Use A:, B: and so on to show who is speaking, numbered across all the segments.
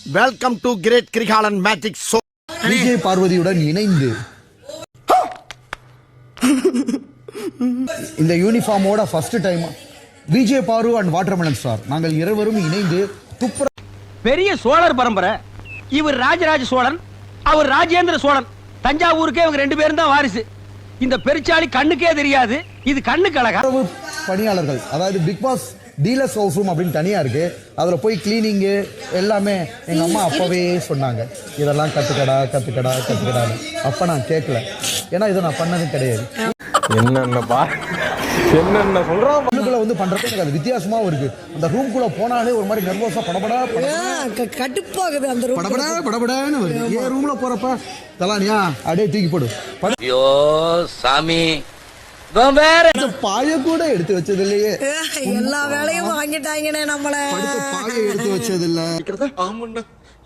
A: Welcome to great Kirikalan magic show.
B: Vijay பார்வதியுடன் இணைந்து இந்த யூனிஃபார்மோட ஃபர்ஸ்ட் டைம் விஜய் பாரு அண்ட் வாட்டர்மெலன் ஸ்டார் நாங்கள் இருவரும் இணைந்து துப்புர
C: பெரிய சோழர் பரம்பரை. இவர் ராஜராஜ சோழன், அவர் ராஜேந்திர சோழன். தஞ்சாவூருக்கே இவங்க 2 பேரும் தான் வாரிசு. இந்த பெருச்சாளி கண்ணுக்கே தெரியாது, இது கண்ணுக்கு அழகா.
B: பணியாளர்கள், அதாவது big boss dealers house room அப்படின்னு தனியா இருக்கு. அதுல போய் கிளீனிங்கு எல்லாமே எங்க அம்மா அப்பவே சொன்னாங்க, இதெல்லாம் கத்துக்கடா. அப்ப நான் கேட்கல, ஏன்னா இதை நான் பண்ணதும் கிடையாது.
D: என்னென்ன சொல்றான்
B: உள்ளுக்குள்ள வந்து பண்றது எனக்கு அது வித்தியாசமாவும் இருக்கு. அந்த ரூம்குள்ள போனாலே ஒரு மாதிரி நர்வஸா படபடா
E: கடுப்பாகுது. அந்த ரூம்
B: படபடான்னு வருது. ஏன் ரூம்ல போறப்ப தலானியா அப்படியே தூக்கி போடு.
C: ஐயோ சாமி, வேற
B: பாய கூட எடுத்து வச்சது இல்லையே.
E: எல்லா வேலையும் வாங்கிட்டாங்கன்னே நம்மள.
B: பாய எடுத்து வச்சது இல்ல.
D: ஆமண்ணா,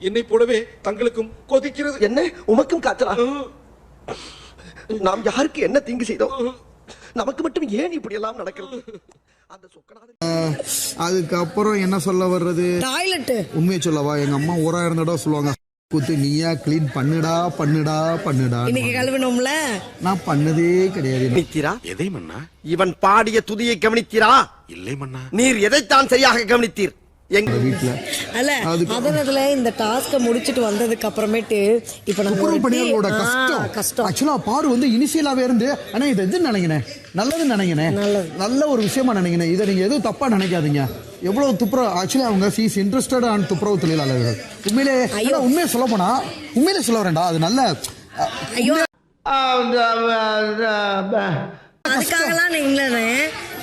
D: என்னை போலவே தங்களுக்கும் கொதிக்கிறது.
F: என்ன உமக்கும் காய்ச்சலா? நாம் யாருக்கு என்ன தீங்கு செய்தோம்? நமக்கு மட்டும் ஏன் இப்படி எல்லாம் நடக்கிறது? அந்த
B: அதுக்கப்புறம் என்ன சொல்ல வர்றது?
E: டாய்லெட்
B: உண்மையை சொல்லவா, எங்க அம்மா 1000 தடவை சொல்லுவாங்க, குத்து நீயா கிளீன் பண்ணுடா.
E: இன்னைக்கு கழுவினோம்ல,
B: நான் பண்ணதே கிடையாது.
A: கவனித்தீரா?
D: எதை மன்னா?
A: இவன் பாடிய துதியை கவனித்தீரா?
D: இல்லை மன்னா.
A: நீர் எதைத்தான் சரியாக கவனித்தீர்? எங்க
B: வீட்டுல
E: அல்ல அதனதுல இந்த டாஸ்க முடிச்சிட்டு வந்ததுக்கு அப்புறமேட்டு இப்ப நம்ம
B: பணியாளர்களோட கஷ்டம் ஆக்சுவலா பாரு வந்து இனிஷியலாவே இருந்து, ஆனா இது எது நினைக்கிறேன் நல்லதுன்னு நினைக்கிறேன், நல்ல ஒரு விஷயமா நினைக்கிறேன். இதை நீங்க எதுவும் தப்பா நினைக்காதீங்க. எவ்வளவு துப்புரவு ஆக்சுவலி அவங்க சீஸ் இன்ட்ரெஸ்டட் ஆன் துப்புரவு தொழிலாளர்கள். உண்மையை சொல்ல போனா உண்மையிலே சொல்ல வரேன்டா, அது நல்ல
E: அதுக்காகலாம் நீங்களே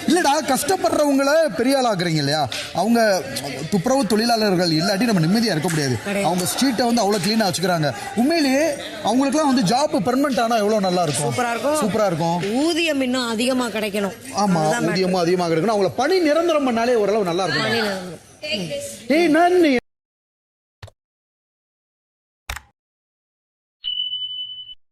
B: இல்லடா, கஷ்டப்படுறவங்களை பெரிய ஆள் ஆக்குறீங்க இல்லையா? அவங்க துப்புரவு தொழிலாளர்கள் இல்லாட்டி நம்ம நிம்மதியா இருக்க முடியாது. அவங்க ஸ்ட்ரீட்டை வந்து அவ்வளவு கிளீனா வச்சுக்கிறாங்க. உண்மையிலேயே அவங்களுக்குலாம் வந்து ஜாப் பெர்மனன்ட் ஆனா எவ்வளவு நல்லா இருக்கும். சூப்பரா இருக்கும்.
E: ஊதியம் இன்னும் அதிகமா கிடைக்கணும்.
B: ஆமா, ஊதியமும் அதிகமாக இருக்கணும். அவங்கள பணி நிரந்தரம் பண்ணாலே ஓரளவு நல்லா இருக்கும். ஏய் நான்